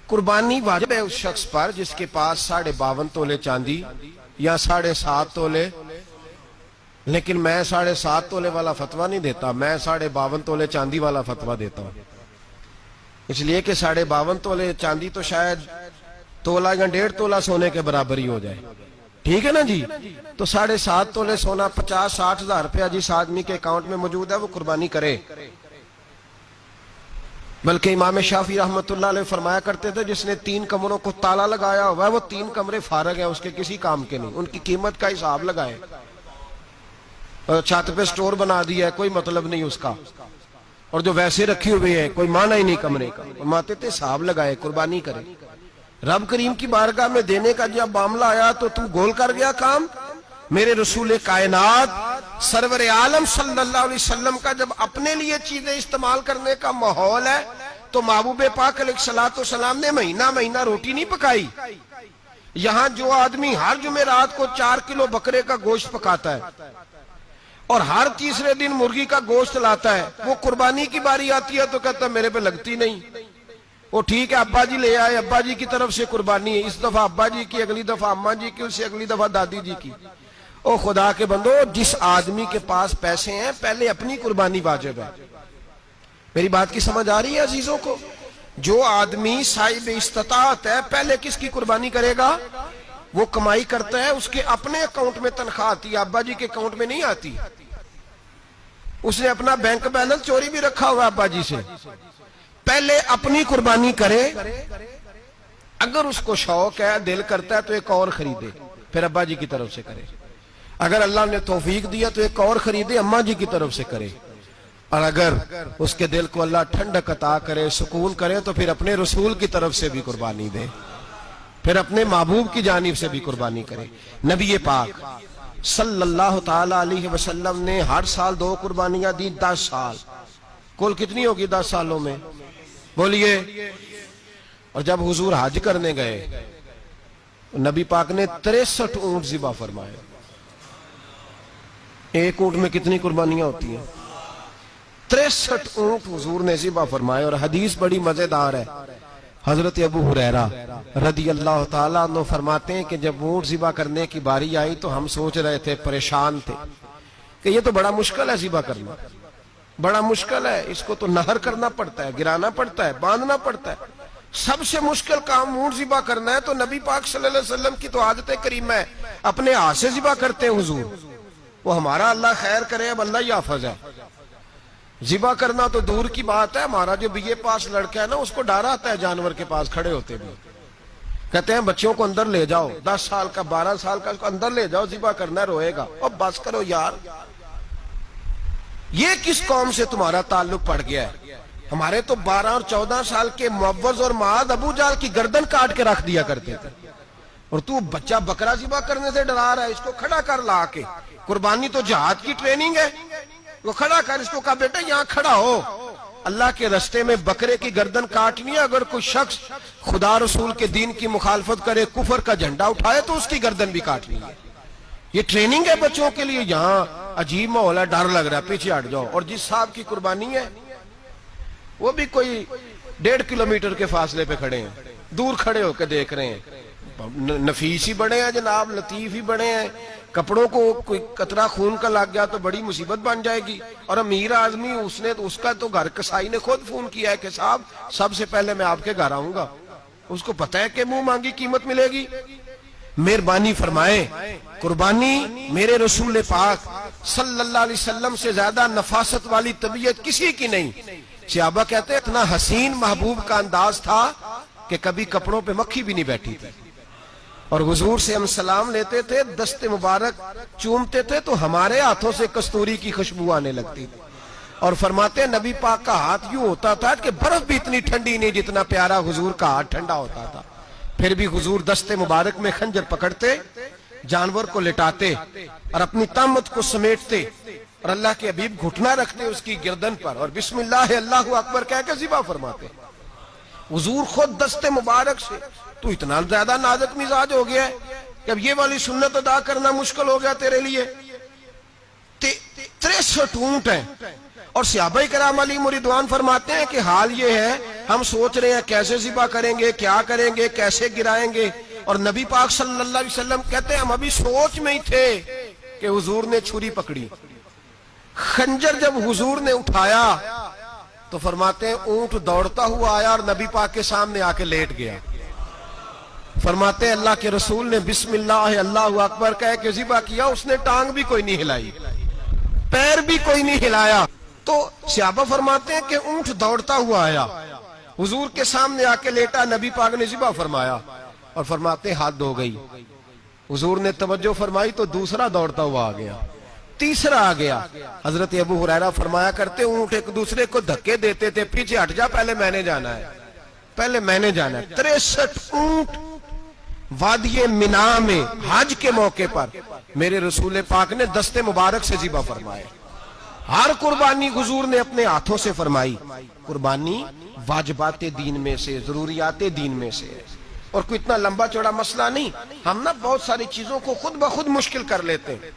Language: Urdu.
قربانی واجب ہے اس شخص پر جس کے پاس 52.5 تولے چاندی یا 7.5 تولے، لیکن میں 7.5 تولے والا فتویٰ نہیں دیتا، میں 52.5 تولے چاندی والا فتویٰ دیتا ہوں، اس لیے کہ 52.5 تولے چاندی تو شاید تولہ یا 1.5 تولہ سونے کے برابر ہی ہو جائے، ٹھیک ہے نا جی؟ تو 7.5 تولے سونا 50-60 ہزار روپیہ جس آدمی کے اکاؤنٹ میں موجود ہے وہ قربانی کرے۔ بلکہ امام شافعی رحمت اللہ علیہ فرمایا کرتے تھے جس نے 3 کمروں کو تالا لگایا ہوا ہے وہ 3 کمرے فارغ ہیں، اس کے کسی کام کے نہیں، ان کی قیمت کا حساب لگائے، چھت پہ سٹور بنا دیا ہے کوئی مطلب نہیں اس کا، اور جو ویسے رکھی ہوئے ہیں کوئی معنی ہی نہیں کمرے کا، فرماتے تھے حساب لگائے قربانی کرے۔ رب کریم کی بارگاہ میں دینے کا جب معاملہ آیا تو گول کر گیا کام۔ میرے رسول کائنات سرور عالم صلی اللہ علیہ وسلم کا جب اپنے لیے چیزیں استعمال کرنے کا ماحول ہے تو محبوب پاک علیہ السلام نے مہینہ روٹی نہیں پکائی۔ یہاں جو آدمی ہر جمعرات کو 4 کلو بکرے کا گوشت پکاتا ہے اور ہر تیسرے دن مرغی کا گوشت لاتا ہے، وہ قربانی کی باری آتی ہے تو کہتا ہے میرے پہ لگتی نہیں، وہ ٹھیک ہے ابا جی لے آئے، ابا جی کی طرف سے قربانی ہے، اس دفعہ ابا جی کی، اگلی دفعہ اماں جی کی، اس سے اگلی دفعہ دادی جی کی۔ او خدا کے بندو، جس آدمی کے پاس پیسے ہیں پہلے اپنی قربانی واجب ہے۔ میری بات کی سمجھ آ رہی ہے عزیزوں کو؟ جو آدمی صاحب استطاعت ہے پہلے کس کی قربانی کرے گا؟ وہ کمائی کرتا ہے، اس کے اپنے اکاؤنٹ میں تنخواہ آتی ہے، ابا جی کے اکاؤنٹ میں نہیں آتی۔ اس نے اپنا بینک بیلنس چوری بھی رکھا ہوا ابا جی سے، پہلے اپنی قربانی کرے، اگر اس کو شوق ہے دل کرتا ہے تو ایک اور خریدے پھر ابا جی کی طرف سے کرے، اگر اللہ نے توفیق دیا تو ایک اور خریدے اماں جی کی طرف سے کرے، اور اگر اس کے دل کو اللہ ٹھنڈک عطا کرے سکون کرے تو پھر اپنے رسول کی طرف سے بھی قربانی دے، پھر اپنے محبوب کی جانب سے بھی قربانی کرے۔ نبی پاک صلی اللہ تعالی علیہ وسلم نے ہر سال 2 قربانیاں دی، 10 سال، کل کتنی ہوگی 10 سالوں میں بولیے؟ اور جب حضور حج کرنے گئے نبی پاک نے 63 اونٹ ذبح فرمائے۔ ایک اونٹ میں کتنی قربانیاں ہوتی ہیں؟ 63 اونٹ حضور نے ذبح فرمائے۔ اور حدیث بڑی مزیدار ہے، حضرت ابو ہریرہ رضی اللہ تعالیٰ عنہ فرماتے ہیں کہ جب اونٹ ذبح کرنے کی باری آئی تو ہم سوچ رہے تھے، پریشان تھے کہ یہ تو بڑا مشکل ہے ذبح کرنا، بڑا مشکل ہے، اس کو تو نہر کرنا پڑتا ہے، گرانا پڑتا ہے، باندھنا پڑتا ہے، سب سے مشکل کام اونٹ ذبح کرنا ہے۔ تو نبی پاک صلی اللہ علیہ وسلم کی تو عادت کریمہ ہے، اپنے ہاتھ سے ذبح کرتے ہیں حضور، وہ ہمارا اللہ خیر کرے، اب اللہ ہی حافظ ہے۔ ذبح کرنا تو دور کی بات ہے، ہمارا جو BA پاس لڑکا ہے نا اس کو ڈر آتا ہے جانور کے پاس کھڑے ہوتے بھی، کہتے ہیں بچوں کو اندر لے جاؤ، 10 سال کا 12 سال کا اس کو اندر لے جاؤ، ذبح کرنا روئے گا، اور بس کرو یار، یہ کس قوم سے تمہارا تعلق پڑ گیا ہے؟ ہمارے تو 12 اور 14 سال کے معوذ اور معاذ ابو جہل کی گردن کاٹ کے رکھ دیا کرتے تھے، اور تو بچہ بکرا ذبح کرنے سے ڈرا رہا ہے، اس کو کھڑا کر لا کے، قربانی تو جہاد کی ٹریننگ ہے، وہ کھڑا کر، اس کو کہا بیٹا یہاں کھڑا ہو، اللہ کے رستے میں بکرے کی گردن کاٹنی ہے، اگر کوئی شخص خدا رسول کے دین کی مخالفت کرے، کفر کا جھنڈا اٹھائے تو اس کی گردن بھی کاٹنی ہے، یہ ٹریننگ ہے بچوں کے لیے۔ یہاں عجیب ماحول ہے، ڈر لگ رہا ہے، پیچھے ہٹ جاؤ، اور جس صاحب کی قربانی ہے وہ بھی کوئی 1.5 کلومیٹر کے فاصلے پہ کھڑے ہیں، دور کھڑے ہو کے دیکھ رہے ہیں، نفیس ہی بڑے ہیں جناب، لطیف ہی بڑے ہیں، کپڑوں کو کوئی قطرہ خون کا لگ گیا تو بڑی مصیبت بن جائے گی، اور امیر آدمی اس کا تو گھر کسائی نے خود فون کیا ہے کہ صاحب سب سے پہلے میں آپ کے گھر آؤں گا، اس کو پتہ ہے کہ منہ مانگی قیمت ملے گی۔ مہربانی فرمائے، قربانی میرے رسول پاک صلی اللہ علیہ وسلم سے زیادہ نفاست والی طبیعت کسی کی نہیں۔ صحابہ کہتے ہیں اتنا حسین محبوب کا انداز تھا کہ کبھی کپڑوں پہ مکھی بھی نہیں بیٹھی تھی، اور حضور سے ہم سلام لیتے تھے، دست مبارک چومتے تھے تو ہمارے ہاتھوں سے کستوری کی خوشبو آنے لگتی تھی، اور فرماتے ہیں نبی پاک کا ہاتھ یوں ہوتا تھا کہ برف بھی اتنی ٹھنڈی نہیں جتنا پیارا حضور کا ہاتھ ٹھنڈا ہوتا تھا، پھر بھی حضور دست مبارک میں خنجر پکڑتے، جانور کو لٹاتے اور اپنی طامت کو سمیٹتے، اور اللہ کے حبیب گھٹنا رکھتے اس کی گردن پر، اور بسم اللہ اللہ اکبر کہہ کے ذبح فرماتے۔ حضور خود دست مبارک سے، تو اتنا زیادہ نازک مزاج ہو گیا ہے کہ اب یہ والی سنت ادا کرنا مشکل ہو گیا تیرے لیے۔ 63 اونٹ ہیں، اور صحابہ کرام علیہم رضوان فرماتے ہیں کہ حال یہ ہے ہم سوچ رہے ہیں کیسے ذبح کریں گے، کیا کریں گے، کیسے گرائیں گے، اور نبی پاک صلی اللہ علیہ وسلم کہتے ہیں ہم ابھی سوچ میں ہی تھے کہ حضور نے چھری پکڑی، خنجر جب حضور نے اٹھایا تو فرماتے ہیں اونٹ دوڑتا ہوا آیا اور نبی پاک کے سامنے آ کے لیٹ گیا۔ فرماتے ہیں اللہ کے رسول نے بسم اللہ اللہ اکبر کہہ کے ذبح کیا، اس نے ٹانگ بھی کوئی نہیں ہلائی، پیر بھی کوئی نہیں ہلایا۔ تو صحابہ فرماتے ہیں کہ اونٹ دوڑتا ہوا آیا، حضور کے سامنے آ کے لیٹا، نبی پاک نے ذبح فرمایا اور فرماتے ہیں ہاتھ دھو گئی۔ حضور نے توجہ فرمائی تو دوسرا دوڑتا ہوا آ گیا، تیسرا آ گیا۔ حضرت ابو ہریرہ فرمایا کرتے اونٹ ایک دوسرے کو دھکے دیتے تھے، پیچھے ہٹ جا، پہلے میں نے جانا ہے، پہلے میں نے جانا ہے۔ 63 اونٹ وادی مینا میں حج کے موقع پر میرے رسول پاک نے دست مبارک سے ذبح فرمائے۔ ہر قربانی حضور نے اپنے ہاتھوں سے فرمائی۔ قربانی واجبات دین میں سے، ضروریات دین میں سے ہے، اور کوئی اتنا لمبا چوڑا مسئلہ نہیں۔ ہم نا بہت ساری چیزوں کو خود بخود مشکل کر لیتے ہیں۔